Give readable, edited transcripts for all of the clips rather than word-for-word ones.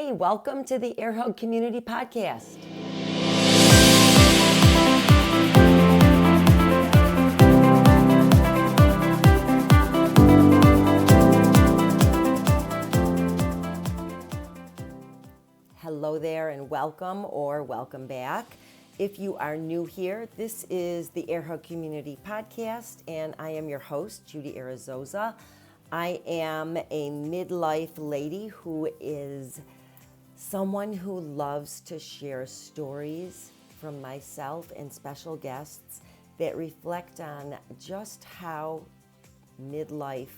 Hi, welcome to the Air Hug Community Podcast. Hello there and welcome or welcome back. If you are new here, this is the Air Hug Community Podcast and I am your host, Judy Arizosa. I am a midlife lady who is someone who loves to share stories from myself and special guests that reflect on just how midlife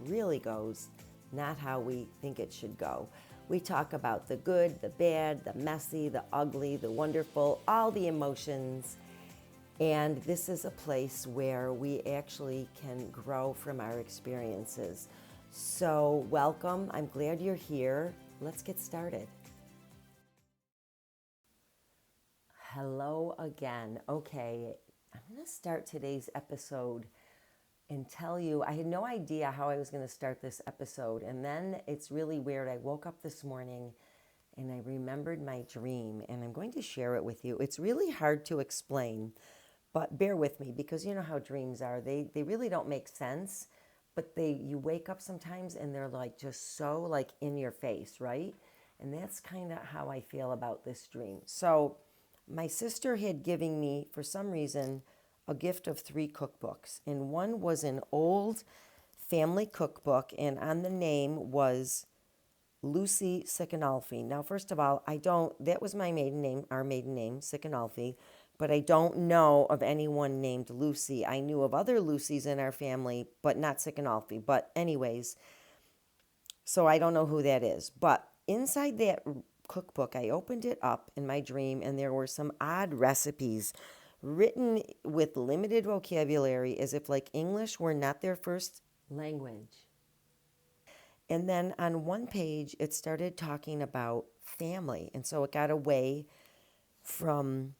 really goes, not how we think it should go. We talk about the good, the bad, the messy, the ugly, the wonderful, all the emotions. And this is a place where we actually can grow from our experiences. So welcome. I'm glad you're here. Let's get started. Hello again. Okay, I'm going to start today's episode and tell you, I had no idea how I was going to start this episode. And then it's really weird. I woke up this morning and I remembered my dream, and I'm going to share it with you. It's really hard to explain, but bear with me because you know how dreams are. They really don't make sense, but you wake up sometimes and they're like just so like in your face, right? And that's kind of how I feel about this dream. So my sister had given me, for some reason, a gift of 3 cookbooks. And one was an old family cookbook, and on the name was Lucy Sicanolfi. Now, first of all, that was my maiden name, our maiden name, Sicanolfi, but I don't know of anyone named Lucy. I knew of other Lucys in our family, but not Sicanolfi. But anyways, so I don't know who that is. But inside that cookbook, I opened it up in my dream, and there were some odd recipes written with limited vocabulary, as if like English were not their first language. And then on one page, it started talking about family. And so it got away from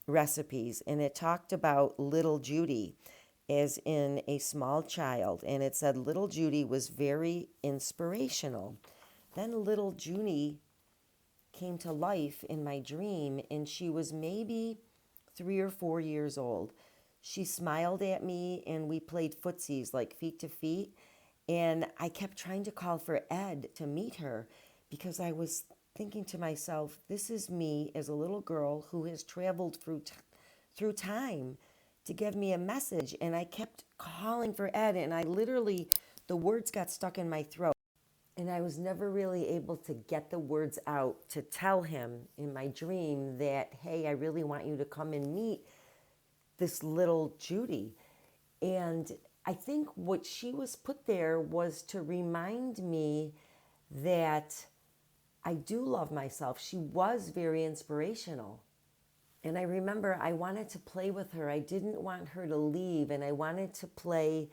recipes, and it talked about little Judy as in a small child. And it said little Judy was very inspirational. Then little Judy came to life in my dream, and she was maybe 3 or 4 years old. She smiled at me, and we played footsies, like feet to feet. And I kept trying to call for Ed to meet her because I was thinking to myself, this is me as a little girl who has traveled through time to give me a message. And I kept calling for Ed, and the words got stuck in my throat. And I was never really able to get the words out to tell him in my dream that, hey, I really want you to come and meet this little Judy. And I think what she was put there was to remind me that I do love myself. She was very inspirational. And I remember I wanted to play with her. I didn't want her to leave, and I wanted to play,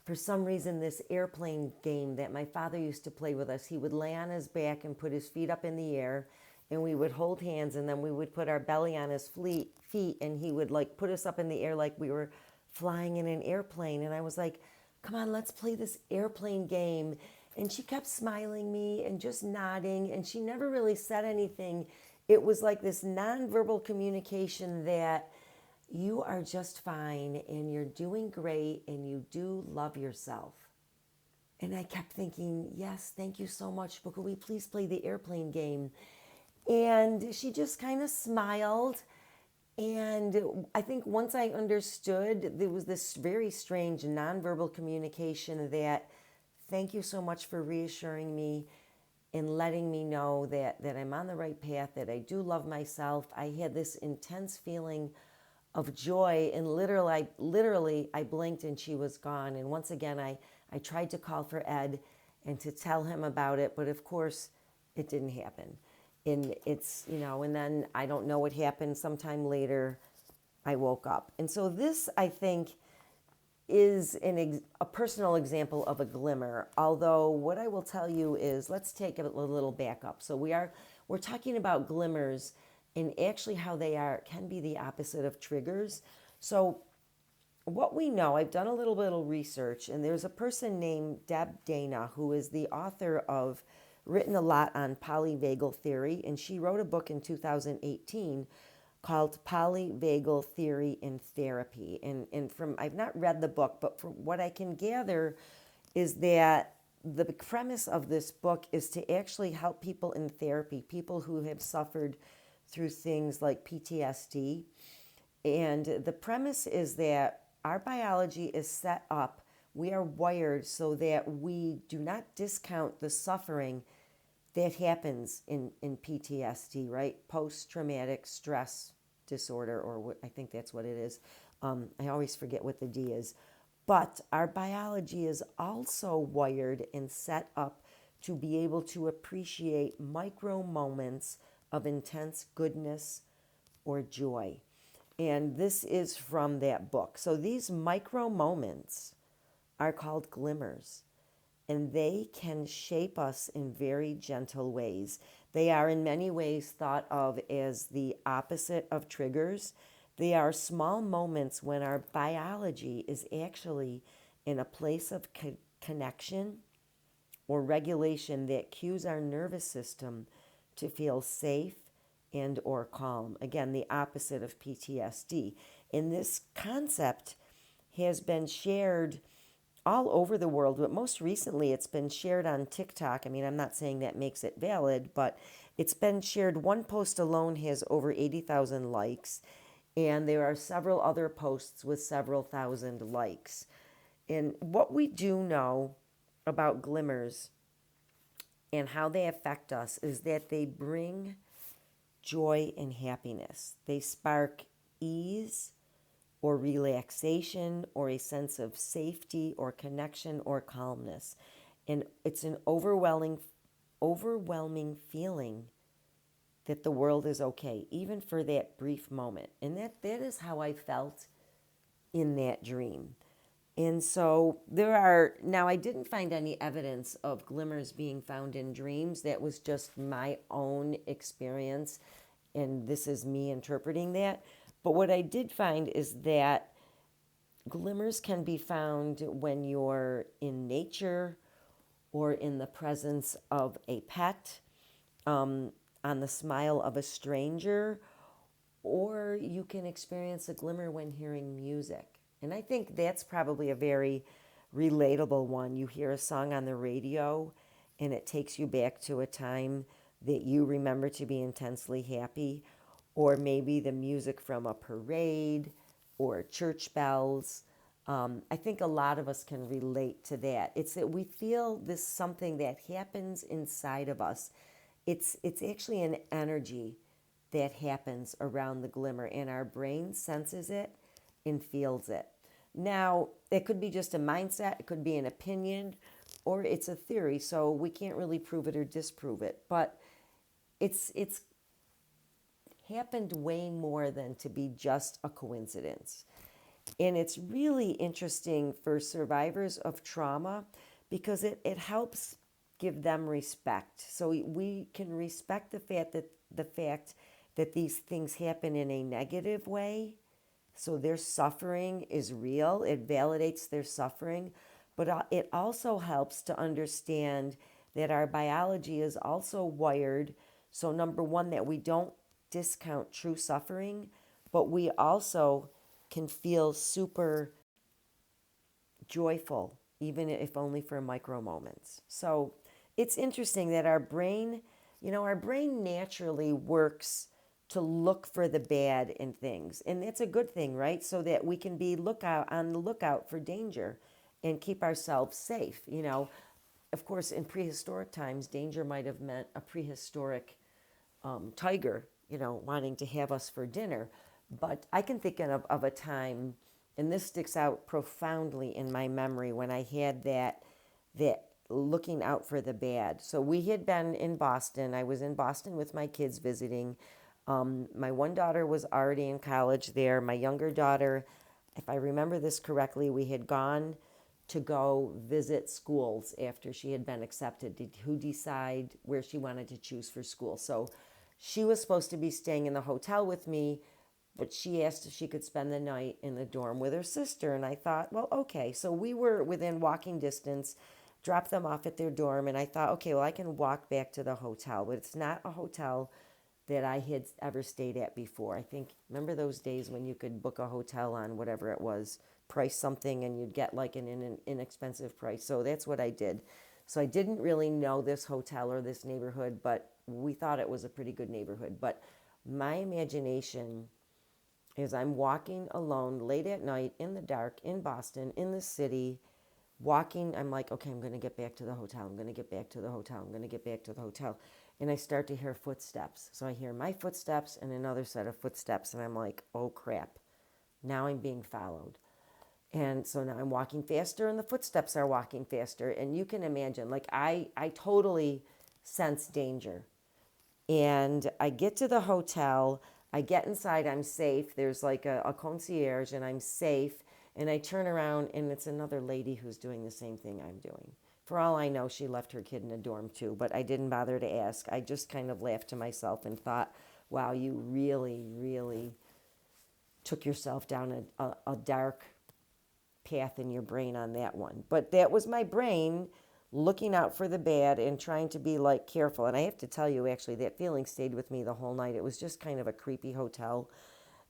for some reason, this airplane game that my father used to play with us. He would lay on his back and put his feet up in the air, and we would hold hands, and then we would put our belly on his feet, and he would like put us up in the air like we were flying in an airplane. And I was like, come on, let's play this airplane game. And she kept smiling me and just nodding, and she never really said anything. It was like this nonverbal communication that you are just fine and you're doing great and you do love yourself. And I kept thinking, yes, thank you so much, but could we please play the airplane game? And she just kind of smiled. And I think once I understood, there was this very strange nonverbal communication that, thank you so much for reassuring me and letting me know that I'm on the right path, that I do love myself. I had this intense feeling of joy, and literally I blinked and she was gone. And once again, I tried to call for Ed and to tell him about it, but of course it didn't happen. And it's, and then I don't know what happened. Sometime later, I woke up. And so this, I think, is a personal example of a glimmer. Although what I will tell you is, let's take a little back up. So we're talking about glimmers, and actually how they can be the opposite of triggers. So what we know, I've done a little bit of research, and there's a person named Deb Dana who is the author of written a lot on polyvagal theory, and she wrote a book in 2018 called Polyvagal Theory in Therapy. And from, I've not read the book, but from what I can gather is that the premise of this book is to actually help people in therapy, people who have suffered through things like PTSD. And the premise is that our biology is set up, we are wired so that we do not discount the suffering that happens in PTSD, right? Post-traumatic stress disorder, or what, I think that's what it is. I always forget what the D is. But our biology is also wired and set up to be able to appreciate micro moments of intense goodness or joy. And this is from that book. So these micro moments are called glimmers, and they can shape us in very gentle ways. They are in many ways thought of as the opposite of triggers. They are small moments when our biology is actually in a place of connection or regulation that cues our nervous system to feel safe and or calm. Again, the opposite of PTSD. And this concept has been shared all over the world, but most recently it's been shared on TikTok. I mean, I'm not saying that makes it valid, but it's been shared. One post alone has over 80,000 likes, and there are several other posts with several thousand likes. And what we do know about glimmers and how they affect us is that they bring joy and happiness. They spark ease or relaxation or a sense of safety or connection or calmness. And it's an overwhelming feeling that the world is okay, even for that brief moment. And that is how I felt in that dream. And so now I didn't find any evidence of glimmers being found in dreams. That was just my own experience, and this is me interpreting that. But what I did find is that glimmers can be found when you're in nature or in the presence of a pet, on the smile of a stranger, or you can experience a glimmer when hearing music. And I think that's probably a very relatable one. You hear a song on the radio and it takes you back to a time that you remember to be intensely happy, or maybe the music from a parade or church bells. I think a lot of us can relate to that. It's that we feel this something that happens inside of us. It's actually an energy that happens around the glimmer, and our brain senses it and feels it. Now, it could be just a mindset, it could be an opinion, or it's a theory, so we can't really prove it or disprove it. But it's happened way more than to be just a coincidence. And it's really interesting for survivors of trauma because it helps give them respect. So we can respect the fact that these things happen in a negative way. So their suffering is real. It validates their suffering. But it also helps to understand that our biology is also wired. So number one, that we don't discount true suffering, but we also can feel super joyful, even if only for micro moments. So it's interesting that our brain naturally works to look for the bad in things. And that's a good thing, right? So that we can be on the lookout for danger and keep ourselves safe. Of course, in prehistoric times, danger might have meant a prehistoric tiger, wanting to have us for dinner. But I can think of a time, and this sticks out profoundly in my memory, when I had that looking out for the bad. So we had been in Boston. I was in Boston with my kids visiting. My one daughter was already in college there. My younger daughter, if I remember this correctly, we had gone to go visit schools after she had been accepted, who decide where she wanted to choose for school. So she was supposed to be staying in the hotel with me, but she asked if she could spend the night in the dorm with her sister. And I thought, well, okay. So we were within walking distance. drop them off at their dorm, and I thought, okay, well, I can walk back to the hotel, but it's not a hotel that I had ever stayed at before. I think, remember those days when you could book a hotel on whatever it was, price something, and you'd get like an inexpensive price. So that's what I did. So I didn't really know this hotel or this neighborhood, but we thought it was a pretty good neighborhood. But my imagination is I'm walking alone late at night in the dark in Boston, in the city, walking. I'm like, okay, I'm going to get back to the hotel. I'm going to get back to the hotel. I'm going to get back to the hotel. And I start to hear footsteps. So I hear my footsteps and another set of footsteps. And I'm like, oh crap, now I'm being followed. And so now I'm walking faster and the footsteps are walking faster. And you can imagine, like I totally sense danger. And I get to the hotel, I get inside, I'm safe. There's like a concierge and I'm safe. And I turn around and it's another lady who's doing the same thing I'm doing. For all I know, she left her kid in a dorm too, but I didn't bother to ask. I just kind of laughed to myself and thought, wow, you really, really took yourself down a dark path in your brain on that one. But that was my brain looking out for the bad and trying to be like careful. And I have to tell you, actually, that feeling stayed with me the whole night. It was just kind of a creepy hotel,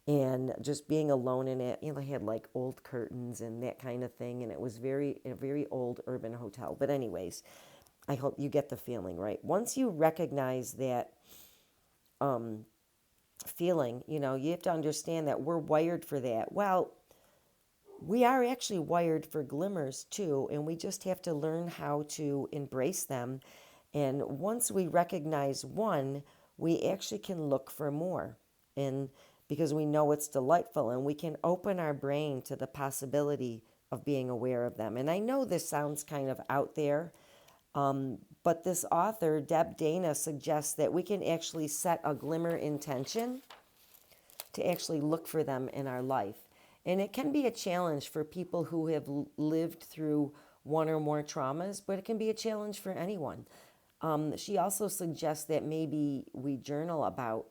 and just being alone in it. You know, they had like old curtains and that kind of thing, and it was a very old urban hotel. But anyways, I hope you get the feeling, right? Once you recognize that feeling, you know, you have to understand that we're wired for that. Well, we are actually wired for glimmers too, and we just have to learn how to embrace them. And once we recognize one, we actually can look for more. And because we know it's delightful, and we can open our brain to the possibility of being aware of them. And I know this sounds kind of out there, but this author, Deb Dana, suggests that we can actually set a glimmer intention to actually look for them in our life. And it can be a challenge for people who have lived through one or more traumas, but it can be a challenge for anyone. She also suggests that maybe we journal about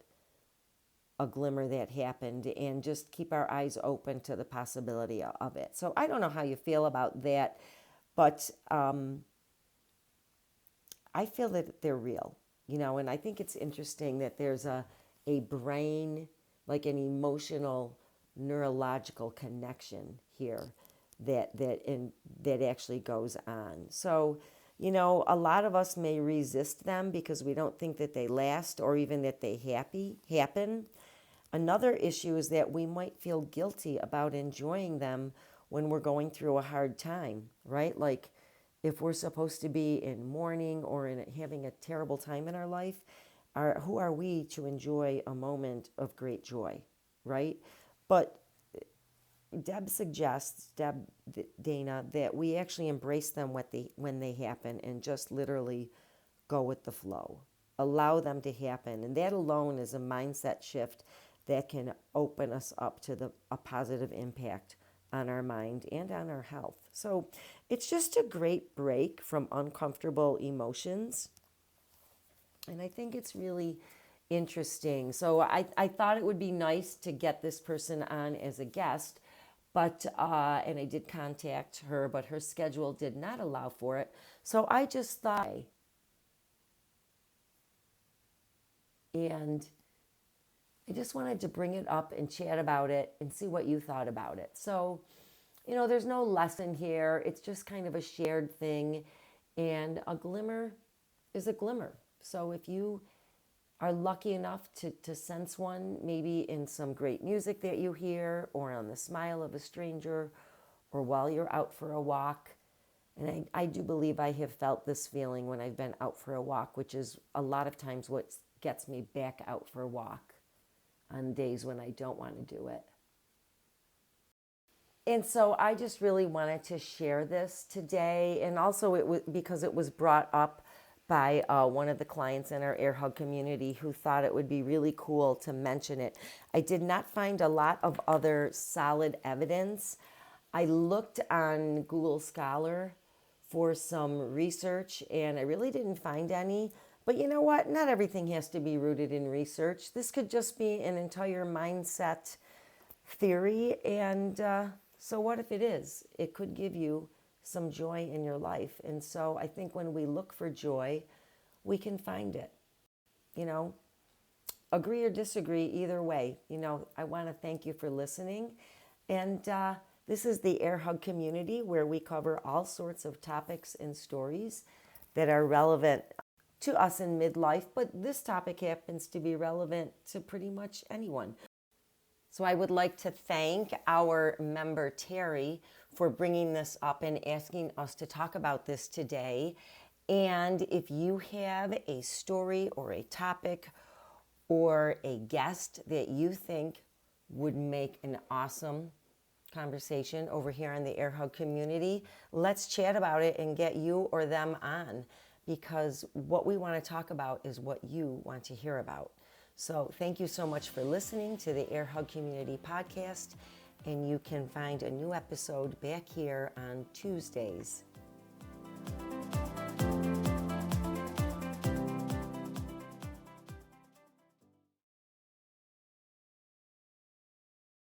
a glimmer that happened and just keep our eyes open to the possibility of it. So I don't know how you feel about that, but I feel that they're real, you know, and I think it's interesting that there's a brain, like an emotional, neurological connection here that actually goes on. So, you know, a lot of us may resist them because we don't think that they last or even that they happen. Another issue is that we might feel guilty about enjoying them when we're going through a hard time, right? Like if we're supposed to be in mourning or having a terrible time in our life, who are we to enjoy a moment of great joy, right? But Deb Dana, that we actually embrace them when they happen and just literally go with the flow. Allow them to happen. And that alone is a mindset shift that can open us up to a positive impact on our mind and on our health. So it's just a great break from uncomfortable emotions. And I think it's really interesting. So I thought it would be nice to get this person on as a guest, but and I did contact her, but her schedule did not allow for it. So I just thought, and I just wanted to bring it up and chat about it and see what you thought about it. So, you know, there's no lesson here. It's just kind of a shared thing. And a glimmer is a glimmer. So if you are lucky enough to sense one, maybe in some great music that you hear, or on the smile of a stranger, or while you're out for a walk. And I do believe I have felt this feeling when I've been out for a walk, which is a lot of times what gets me back out for a walk on days when I don't want to do it. And so I just really wanted to share this today. And also it was because it was brought up by one of the clients in our Air Hug community who thought it would be really cool to mention it. I did not find a lot of other solid evidence. I looked on Google Scholar for some research and I really didn't find any. But you know what? Not everything has to be rooted in research. This could just be an entire mindset theory. And so what if it is? It could give you some joy in your life. And so I think when we look for joy, we can find it. You know, agree or disagree, either way. I want to thank you for listening. And this is the Air Hug community, where we cover all sorts of topics and stories that are relevant to us in midlife, but this topic happens to be relevant to pretty much anyone. So I would like to thank our member Terry for bringing this up and asking us to talk about this today. And if you have a story or a topic or a guest that you think would make an awesome conversation over here in the Air Hug community, let's chat about it and get you or them on, because what we want to talk about is what you want to hear about. So thank you so much for listening to the Air Hug Community Podcast, and you can find a new episode back here on Tuesdays.